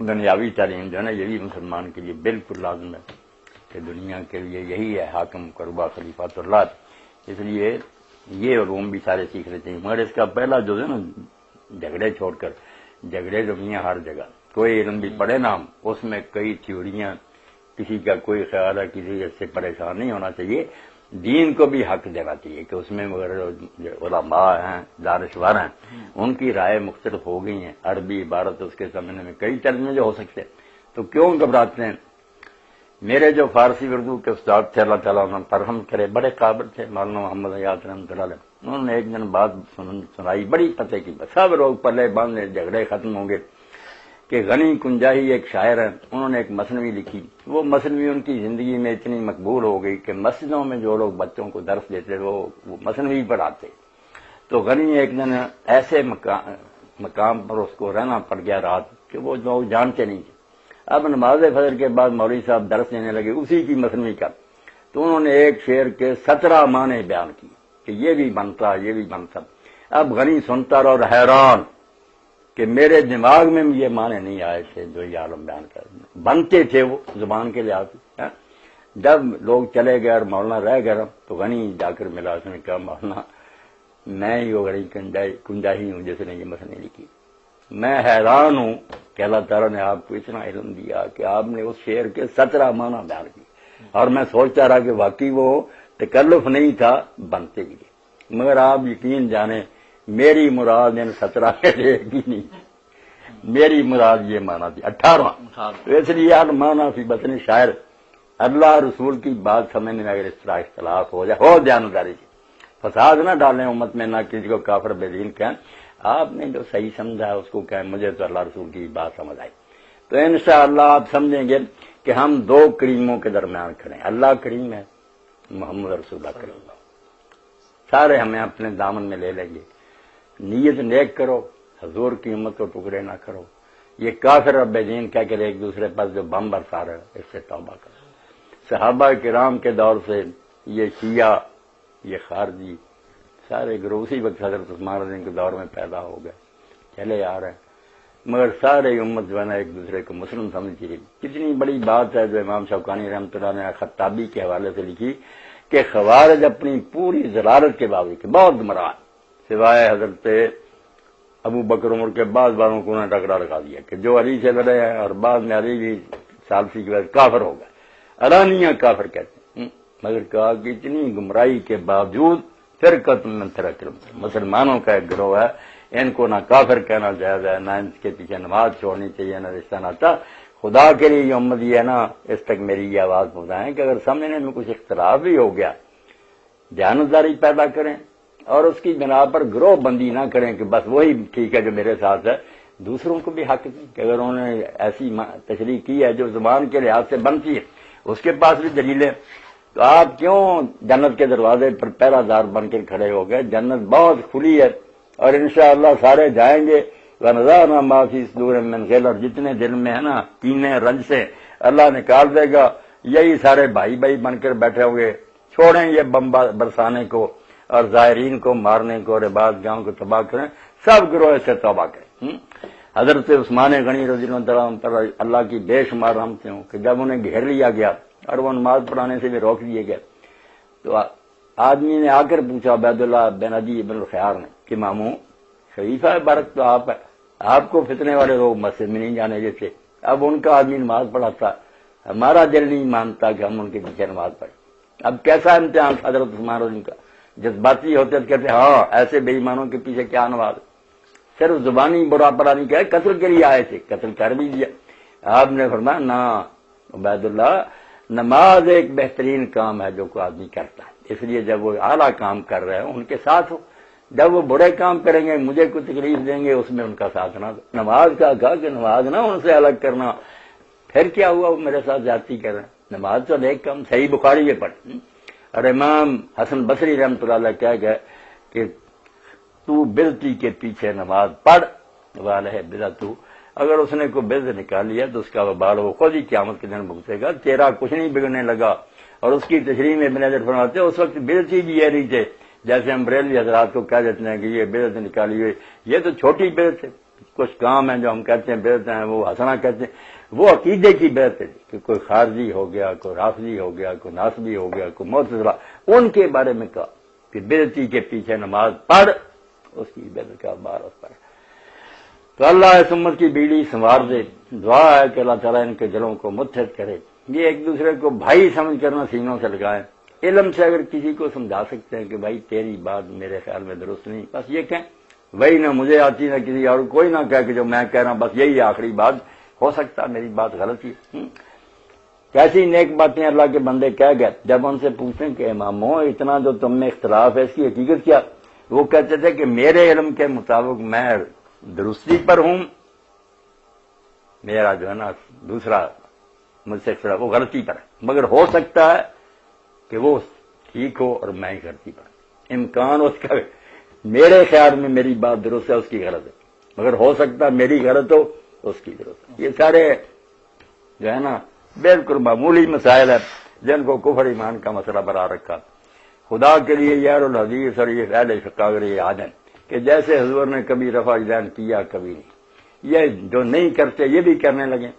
دنیاوی تعلیم جو ہے نا، یہ بھی مسلمان کے لیے بالکل لازم ہے کہ دنیا کے لیے یہی ہے حاکم قربا خلیفۃ اللہ. اس لیے یہ علوم بھی سارے سیکھنے چاہیے. مگر اس کا پہلا جو ہے نا، جھگڑے چھوڑ کر، جھگڑے جو ہیں ہر جگہ، کوئی علم بھی پڑھے نا، اس میں کئی تھیوریاں، کسی کا کوئی خیال ہے، کسی سے پریشان نہیں ہونا چاہیے. دین کو بھی حق دینا چاہیے کہ اس میں مگر علماء ہیں، دانشور ہیں، ان کی رائے مختلف ہو گئی ہیں. عربی عبارت اس کے سمجھنے میں کئی ترجمے جو ہو سکتے ہیں، تو کیوں گھبراتے ہیں؟ میرے جو فارسی اردو کے استاد تھے، اللہ تعالیٰ انہوں نے فرہم کرے، بڑے قابل تھے، مولانا محمد حیات رحمۃ اللہ علیہ، انہوں نے ایک دن بات سنائی بڑی پتہ کی، سب لوگ پلے باندھے، جھگڑے ختم ہوں گے، کہ غنی کنجاہی ایک شاعر ہیں، انہوں نے ایک مثنوی لکھی. وہ مثنوی ان کی زندگی میں اتنی مقبول ہو گئی کہ مسجدوں میں جو لوگ بچوں کو درس دیتے وہ مثنوی پڑھاتے. تو غنی ایک دن ایسے مقام پر اس کو رہنا پڑ گیا رات کہ وہ لوگ جانتے نہیں تھے. اب نماز فجر کے بعد مولوی صاحب درس دینے لگے اسی کی مثنوی کا، تو انہوں نے ایک شعر کے 17 معنی بیان کیے کہ یہ بھی بنتا، یہ بھی بنتا. اب غنی سنتا رہا اور حیران کہ میرے دماغ میں یہ معنی نہیں آئے تھے جو یہ عالم بیان کر بنتے تھے وہ زبان کے لحاظ سے. جب لوگ چلے گئے اور مولانا رہ گئے تو غنی جا کر ملا، اس نے کہا مولانا میں ہی وہ غنی کنجاہی ہوں جس نے یہ مثنوی لکھی. میں حیران ہوں کہ اللہ تعالیٰ نے آپ کو اتنا علم دیا کہ آپ نے اس شعر کے 17 معنی بیان کیے، اور میں سوچتا رہا کہ واقعی وہ تکلف نہیں تھا، بنتے بھی تھے. مگر آپ یقین جانیں میری مراد ان 17 میں سے ایک بھی نہیں، میری مراد یہ معنی تھی 18. تو اس لیے معنی فی بطن شاعر، اللہ رسول کی بات سمجھنے میں اگر اس طرح اختلاف ہو جائے، ہو دیانتداری سے، فساد نہ ڈالیں امت میں، نہ کسی کو کافر بے دین کہیں. آپ نے جو صحیح سمجھا ہے اس کو کہیں مجھے تو اللہ رسول کی بات سمجھ آئی. تو انشاءاللہ آپ سمجھیں گے کہ ہم دو کریموں کے درمیان کھڑے ہیں، اللہ کریم ہے، محمد رسول اللہ کریم. سارے ہمیں اپنے دامن میں لے لیں گے. نیت نیک کرو، حضور کی امت کو ٹکڑے نہ کرو. یہ کافر رب دین کہہ کر ایک دوسرے پر جو بم برسا رہے اس سے توبہ کرو. صحابہ کرام کے دور سے یہ شیعہ، یہ خارجی سارے گروہ اسی وقت حضرت عثمان رضی اللہ عنہ کے دور میں پیدا ہو گئے، چلے آ رہے ہیں. مگر سارے امت جو ہے نا ایک دوسرے کو مسلم سمجھتی رہی. کتنی بڑی بات ہے جو امام شوکانی رحمۃ اللہ نے خطابی کے حوالے سے لکھی کہ خوارج اپنی پوری ضلالت کے باوجود بہت گمراہ، سوائے حضرت ابو بکر عمر کے بعد والوں کو انہوں نے ٹکرا لگا دیا کہ جو علی سے لڑے ہیں اور بعد میں علی بھی ثالثی کی وجہ سے کافر ہو گئے، علانیہ کافر کہتے ہیں. مگر کہا کہ اتنی گمراہی کے باوجود فرقۃ من فرق مسلمانوں کا ایک گروہ ہے، ان کو نہ کافر کہنا جائز ہے، نہ ان کے پیچھے نماز چھوڑنی چاہیے، نہ رشتہ ناتا. خدا کے لیے یہ امت یہ ہے نا، اس تک میری یہ آواز پہنچائیں کہ اگر سمجھنے میں کچھ اختلاف بھی ہو گیا، دیانتداری پیدا کریں اور اس کی بنا پر گروہ بندی نہ کریں کہ بس وہی ٹھیک ہے جو میرے ساتھ ہے. دوسروں کو بھی حق دیں کہ اگر انہوں نے ایسی تشریح کی ہے جو زبان کے لحاظ سے بنتی ہے، اس کے پاس بھی دلیلیں. تو آپ کیوں جنت کے دروازے پر پہرا دار بن کے کھڑے ہو گئے؟ جنت بہت کھلی ہے اور انشاءاللہ سارے جائیں گے. وَنَزَعْنَا مَا فِي صُدُورِهِم مِّن غِلٍّ، اور جتنے دل میں ہے نا کینے رنج سے اللہ نکال دے گا. یہی سارے بھائی بھائی بن کر بیٹھے ہوئے، چھوڑیں یہ بم برسانے کو اور زائرین کو مارنے کو اور عبادت گاہوں کو تباہ کریں. سب گروہ سے توبہ کریں. حضرت عثمان غنی رضی اللہ عنہ پر اللہ کی بے شمار رحمتیں ہوں کہ جب انہیں گھیر لیا گیا اور وہ نماز پڑھانے سے بھی روک دیے گئے، تو آدمی نے آ کر پوچھا عبید اللہ بن عدی بن الخیار نے کہ ماموں خلیفہ برک تو آپ ہے، آپ کو فتنے والے لوگ مسجد میں نہیں جانے دیتے، اب ان کا آدمی نماز پڑھاتا، ہمارا دل نہیں مانتا کہ ہم ان کے پیچھے نماز پڑھیں. اب کیسا امتحان حضرت عثمان رضی کا، جذباتی ہوتے تو کہتے ہاں ایسے بے ایمانوں کے پیچھے کیا نماز، صرف زبانی برا پڑا نہیں کہا، قتل کے لیے آئے تھے، قتل کر بھی دیا. آپ نے فرمایا نہ عبید اللہ، نماز ایک بہترین کام ہے جو کوئی آدمی کرتا ہے، اس لیے جب وہ اعلیٰ کام کر رہے ہیں ان کے ساتھ ہو، جب وہ برے کام کریں گے مجھے کوئی تکلیف دیں گے اس میں ان کا ساتھ نہ دو. نماز کا کہا کہ نماز نہ ان سے الگ کرنا، پھر کیا ہوا وہ میرے ساتھ زیادتی کر رہے ہیں، نماز تو ایک کم. صحیح بخاری یہ پڑھ. اور امام حسن بصری رحمۃ اللہ علیہ کہہ گئے کہ تو بدعتی کے پیچھے نماز پڑھ والے بدعت، اگر اس نے کوئی بدعت نکال لیا تو اس کا وبال وہ خود ہی قیامت کے دن بھگتے گا، تیرا کچھ نہیں بگڑنے لگا. اور اس کی تشریح میں ابن حجر فرماتے اس وقت بدعتی بھی یہ نہیں تھے جیسے ہم بریلوی حضرات کو کہہ دیتے ہیں کہ یہ بدعت نکالی ہوئی، یہ تو چھوٹی بدعت ہے. کچھ کام ہیں جو ہم کہتے ہیں بیعت ہیں، وہ حسنہ کہتے ہیں، وہ عقیدے کی بیعت ہے کہ کوئی خارجی ہو گیا، کوئی رافضی ہو گیا، کوئی ناصبی ہو گیا، کوئی معتزلہ، ان کے بارے میں کہا کہ بیعتی کے پیچھے نماز پڑھ، اس کی بیعت کا بار اس پر۔ تو اللہ اس امت کی بیڑی سنوار دے، دعا ہے کہ اللہ تعالیٰ ان کے دلوں کو متحد کرے، یہ ایک دوسرے کو بھائی سمجھ کرنا سینوں سے لگائیں۔ علم سے اگر کسی کو سمجھا سکتے ہیں کہ بھائی تیری بات میرے خیال میں درست نہیں، بس یہ کہیں، وہی نہ مجھے آتی نہ کسی اور، کوئی نہ کہے کہ جو میں کہہ رہا ہوں بس یہی آخری بات، ہو سکتا میری بات غلط ہی۔ کیسی نیک باتیں اللہ کے بندے کہہ گئے، جب ان سے پوچھیں کہ اماموں اتنا جو تم میں اختلاف ہے اس کی حقیقت کیا، وہ کہتے تھے کہ میرے علم کے مطابق میں درستی پر ہوں، میرا جو ہے نا دوسرا مجھ سے اختلاف وہ غلطی پر ہے، مگر ہو سکتا ہے کہ وہ ٹھیک ہو اور میں ہی غلطی پر، امکان اس کا میرے خیال میں میری بات درست ہے اس کی غلط ہے، مگر ہو سکتا ہے میری غلط ہو اس کی درست ہے۔ یہ سارے جو ہے نا بالکل معمولی مسائل ہیں جن کو کفر ایمان کا مسئلہ بنا رکھا۔ خدا کے لیے یار الحدیث اور یہ اہل فقہ اور یہ عادت کہ جیسے حضور نے کبھی رفع یدین کیا کبھی نہیں، یہ جو نہیں کرتے یہ بھی کرنے لگے۔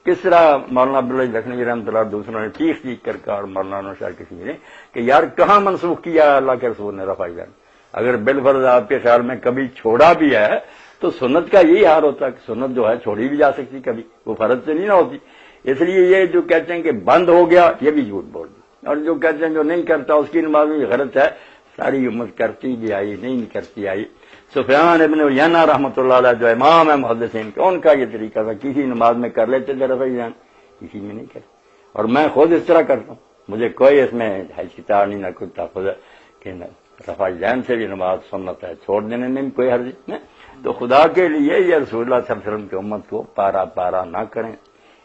کس طرح مولانا عبداللہ لکھنوی رحمۃ اللہ دوسروں نے چیخ کر کہا، اور مولانا شاہ کسی نے کہ یار کہاں منسوخ کیا اللہ کے رسول نے رفع یدین؟ اگر بالفرض آپ کے خیال میں کبھی چھوڑا بھی ہے تو سنت کا یہی حال ہوتا ہے کہ سنت جو ہے چھوڑی بھی جا سکتی، کبھی وہ فرض سے نہیں نہ ہوتی۔ اس لیے یہ جو کہتے ہیں کہ بند ہو گیا یہ بھی جھوٹ بول دی، اور جو کہتے ہیں جو نہیں کرتا اس کی نماز بھی غلط ہے، ساری امت کرتی بھی آئی نہیں کرتی آئی۔ سفیان ابن عیینہ رحمۃ اللہ علیہ جو امام ہے محدثین کے، ان کا یہ طریقہ تھا، کسی نماز میں کر لیتے تھے رفع یدین، کسی میں نہیں کرتے، اور میں خود اس طرح کرتا ہوں، مجھے کوئی اس میں ہچکچاہٹ نہیں، نہ کوئی تحفظ ہے کہ رفع یدین سے بھی نماز سنت ہے، چھوڑ دینے میں بھی کوئی حرج نہیں۔ تو خدا کے لیے یہ رسول اللہ صلی اللہ علیہ وسلم کی امت کو پارا پارا نہ کریں،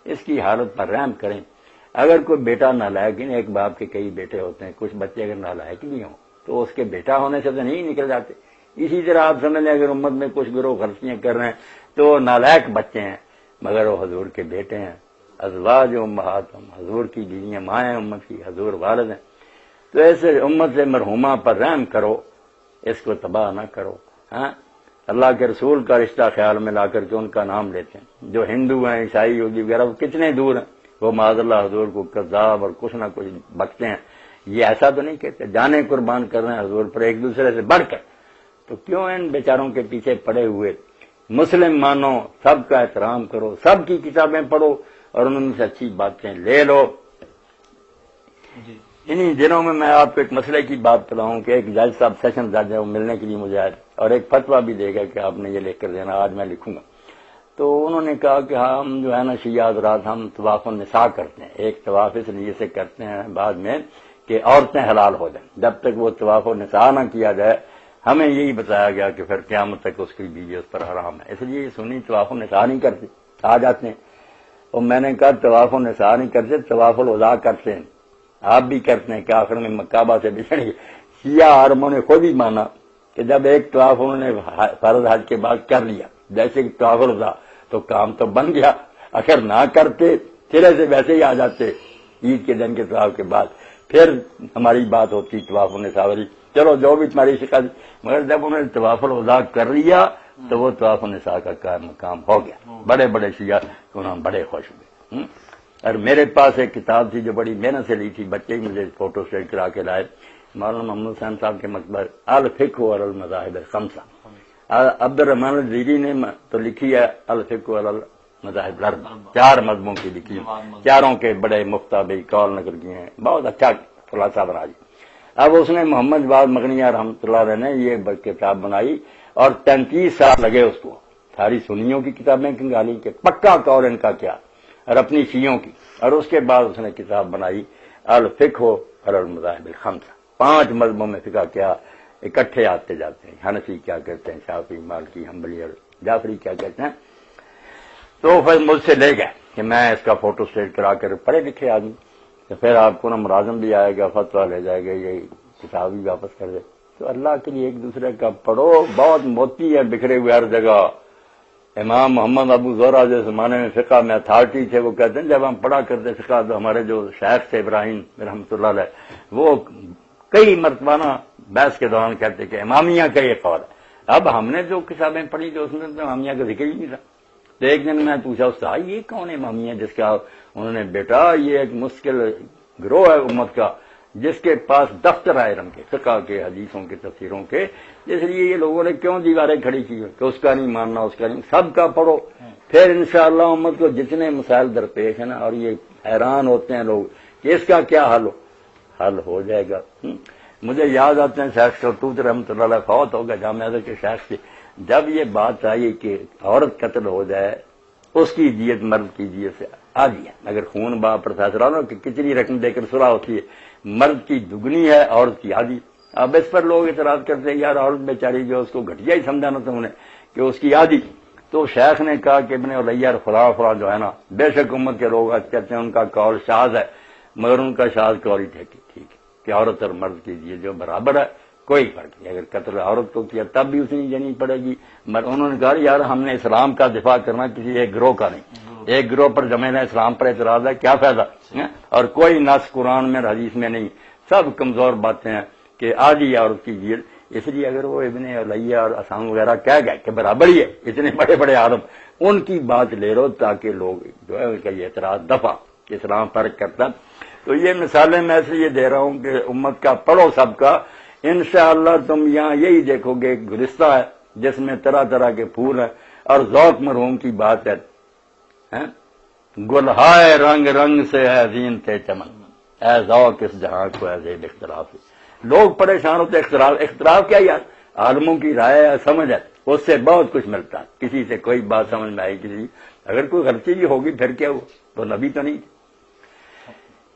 اس کی حالت پر رحم کریں۔ اگر کوئی بیٹا نالائق، ایک باپ کے کئی بیٹے ہوتے ہیں، کچھ بچے اگر نالائق بھی ہوں تو اس کے بیٹا ہونے سے تو نہیں نکل جاتے۔ اسی طرح آپ سمجھ لیں اگر امت میں کچھ گروہ غلطیاں کر رہے ہیں تو وہ نالائق بچے ہیں، مگر وہ حضور کے بیٹے ہیں، ازواج امہات، حضور کی بیویاں مائیں امت کی، حضور والد ہیں۔ تو ایسے امت سے مرحومہ پر رحم کرو، اس کو تباہ نہ کرو۔ ہاں، اللہ کے رسول کا رشتہ خیال میں لا کر کے ان کا نام لیتے ہیں، جو ہندو ہیں، عیسائی یہودی وغیرہ وہ کتنے دور ہیں، وہ معاذ اللہ حضور کو کذاب اور کچھ نہ کچھ بکتے ہیں۔ یہ ایسا تو نہیں کہتے، جانے قربان کر رہے ہیں حضور پر ایک دوسرے سے بڑھ کر، تو کیوں ان بیچاروں کے پیچھے پڑے ہوئے؟ مسلم مانو، سب کا احترام کرو، سب کی کتابیں پڑھو اور ان سے اچھی باتیں لے لو۔ انہی دنوں میں آپ کو ایک مسئلے کی بات بتاؤں کہ ایک جج صاحب سیشن جج ہے، وہ ملنے کے لیے مجھے آئے اور ایک فتویٰ بھی دے گا کہ آپ نے یہ لکھ کر دینا، آج میں لکھوں گا۔ تو انہوں نے کہا کہ ہم جو ہے نا شیعہ حضرات ہم طواف النساء کرتے ہیں، ایک طواف اس لیے سے کرتے ہیں بعد میں کہ عورتیں حلال ہو جائیں، جب تک وہ طواف النساء نہ کیا جائے ہمیں یہی بتایا گیا کہ پھر قیامت تک اس کی بیوی اس پر حرام ہے، اس لیے سنی طواف النساء نہیں کرتے، آ جاتے ہیں۔ اور میں نے کہا طواف النساء نہیں کرتے، طواف الوداع کرتے ہیں، آپ بھی کرتے ہیں کہ آخر میں کعبہ سے بچھڑ گئے۔ شیعہ عالموں نے خود ہی مانا کہ جب ایک طواف انہوں نے فرض حج کے بعد کر لیا، جیسے کہ طواف الوداع، تو کام تو بن گیا، اگر نہ کرتے سرے سے ویسے ہی آ جاتے عید کے دن کے طواف کے بعد، پھر ہماری بات ہوتی طواف النساء والی، چلو جو بھی تمہاری شکایت، مگر جب انہوں نے طواف الوداع کر لیا تو وہ طواف النساء کا کام ہو گیا۔ بڑے بڑے شیعہ انہوں بڑے خوش ہوئے۔ اور میرے پاس ایک کتاب تھی جو بڑی محنت سے لی تھی، بچے ہی مجھے فوٹو اسٹیٹ کرا کے لائے، مولانا محمد حسین صاحب کے مکتبہ الفقہ علی المذاہب الخمسہ، عبد الرحمن الزیری نے تو لکھی ہے الفقہ علی المذاہب الاربعہ، 4 مذہبوں کی لکھی، چاروں کے بڑے مختبی قول نقل کیے ہیں، بہت اچھا خلاصہ بنا دی۔ اب اس نے محمد جواد مغنیہ رحمۃ اللہ علیہ نے یہ کتاب بنائی اور 33 سال لگے اس کو، ساری سنیوں کی کتابیں کنگالی کہ پکا قول ان کا کیا، اور اپنی شیعوں کی، اور اس کے بعد اس نے کتاب بنائی الفقہ علی المذاہب الخمسہ، 5 مذہبوں میں فقہ کیا اکٹھے آتے جاتے ہیں، حنفی کیا کہتے ہیں، شافعی، مالکی، حنبلی اور جعفری کیا کہتے ہیں۔ تو پھر مجھ سے لے گئے کہ میں اس کا فوٹو اسٹیٹ کرا کر، پڑھے لکھے آدمی، تو پھر آپ کو نا ملازم بھی آئے گا، فتویٰ لے جائے گا، یہ کتاب بھی واپس کر دے۔ تو اللہ کے لیے ایک دوسرے کا پڑھو، بہت موتی ہے بکھرے ہوئے ہر جگہ۔ امام محمد ابو زہرہ جس زمانے میں فقہ میں اتھارٹی تھے، وہ کہتے ہیں جب ہم پڑھا کرتے فقہ تو ہمارے جو شیخ تھے ابراہیم رحمۃ اللہ علیہ، وہ کئی مرتبہ نا بحث کے دوران کہتے کہ امامیہ کا یہ قول ہے، اب ہم نے جو کتابیں پڑھی تو اس میں تو امامیہ کا ذکر ہی نہیں تھا. تو ایک دن میں پوچھا استاد یہ کون ہے امامیہ جس کا؟ انہوں نے بیٹا یہ ایک مشکل گروہ ہے امت کا جس کے پاس دفتر ہے علم کے، فقہ کے، حدیثوں کے، تفسیروں کے، اس لیے یہ لوگوں نے کیوں دیواریں کھڑی کی کہ اس کا نہیں ماننا، اس کا نہیں، سب کا پڑھو، پھر انشاءاللہ امت کو جتنے مسائل درپیش ہیں نا، اور یہ حیران ہوتے ہیں لوگ کہ اس کا کیا حل ہو جائے گا. مجھے یاد آتے ہیں شیخ شلتوت رحمۃ اللہ علیہ فوت ہو گئے جامعہ ازہر کے شیخ سے، جب یہ بات آئی کہ عورت قتل ہو جائے اس کی دیت مرد کی دیت سے آدھی ہے، اگر خون باپ پر فیصلہ ہو کہ کتنی رقم دے کر صلح ہوتی ہے، مرد کی دگنی ہے عورت کی آدھی. اب اس پر لوگ اعتراض کرتے ہیں یار عورت بیچاری جو اس کو گھٹیا ہی سمجھا نا تم نے کہ اس کی آدھی. تو شیخ نے کہا کہ ابن علیہ فلاں جو ہے نا، بے شک امت کے لوگ کہتے ہیں ان کا قول شاذ ہے، مگر ان کا شاذ قول ہی ٹھیک ہے کہ عورت اور مرد کی دیت جو برابر ہے، کوئی فرق نہیں. اگر قتل عورت کو کیا تب بھی اتنی دینی پڑے گی. انہوں نے کہا یار ہم نے اسلام کا دفاع کرنا کسی ایک گروہ کا نہیں، ایک گروہ پر جمعیت اسلام پر اعتراض ہے، کیا فائدہ؟ اور کوئی نص قرآن میں حدیث میں نہیں، سب کمزور باتیں ہیں کہ آدھی عورت کی دیت. اس لیے اگر وہ ابن علیہ اور اسام وغیرہ کہہ گئے کہ برابر ہی ہے، اتنے بڑے بڑے عالم، ان کی بات لے لو تاکہ لوگ جو ہے ان کا یہ اعتراض دفع کہ اسلام فرق کرتا. تو یہ مثالیں میں اس لیے دے رہا ہوں کہ امت کا پڑھو سب کا، انشاءاللہ تم یہاں یہی دیکھو گے ایک گلستہ ہے جس میں طرح طرح کے پھول ہیں اور ذوق مرحوم کی بات ہے، گلہائے رنگ رنگ سے ہے زینت چمن، اے ذوق اس جہاں کو ہے زیب اختلاف. لوگ پریشان ہوتے اختلاف کیا یار، عالموں کی رائے ہے، سمجھ ہے، اس سے بہت کچھ ملتا ہے. کسی سے کوئی بات سمجھ میں آئی، کسی اگر کوئی غلطی بھی ہوگی پھر کیا ہوا، تو نبی تو نہیں.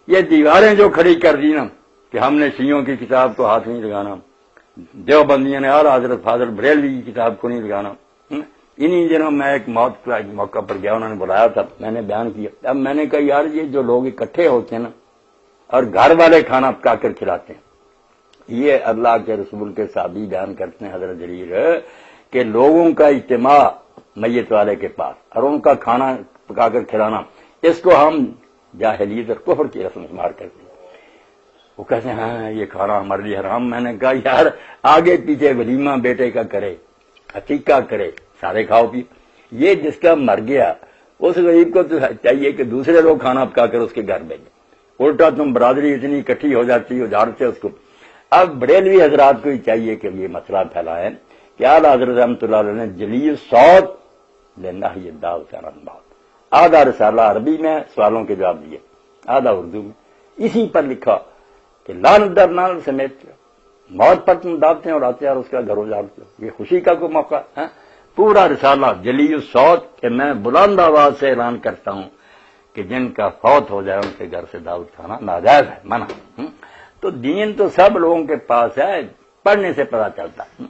یہ دیواریں جو کھڑی کر دی نا کہ ہم نے شیعوں کی کتاب کو ہاتھ نہیں لگانا، دیوبندیوں نے اعلیٰ حضرت فاضل بریلوی کی کتاب کو نہیں لگانا. انہی دنوں میں ایک موت کا موقع پر گیا، انہوں نے بلایا تھا، میں نے بیان کیا. اب میں نے کہا یار یہ جو لوگ اکٹھے ہوتے ہیں نا اور گھر والے کھانا پکا کر کھلاتے ہیں، یہ اللہ کے رسول کے صحابی بیان کرتے ہیں حضرت جریر کہ لوگوں کا اجتماع میت والے کے پاس اور ان کا کھانا پکا کر کھلانا، اس کو ہم جاہلیت اور کفر کی رسم شمار کرتے ہیں. وہ کہتے ہیں ہاں یہ کھانا ہمارے لیے حرام. میں نے کہا یار آگے پیچھے ولیمہ بیٹے کا کرے، عقیقہ کرے، سارے کھاؤ پی. یہ جس کا مر گیا اس غریب کو تو چاہیے کہ دوسرے لوگ کھانا پکا کر اس کے گھر بھیجیں، الٹا تم برادری اتنی اکٹھی ہو جاتی ہو، جھاڑتے اس کو. اب بریلوی حضرات کو ہی چاہیے کہ یہ مسئلہ پھیلائیں کہ اعلیٰ حضرت رحمۃ اللہ علیہ نے جلی الصوت لینا یہ داؤ چارن بات، آدھا رسالہ عربی میں سوالوں کے جواب دیے، آدھا اردو میں، اسی پر لکھا کہ لال در نال سمیت موت پر تم دعوتیں اڑاتے اور اس کا گھر اجاڑتے ہو، یہ خوشی کا کوئی موقع ہے؟ پورا رسالہ جلی الصوت کہ میں بلند آواز سے اعلان کرتا ہوں کہ جن کا فوت ہو جائے ان کے گھر سے دعوت کھانا ناجائز ہے، منع. تو دین تو سب لوگوں کے پاس ہے، پڑھنے سے پتہ چلتا ہے.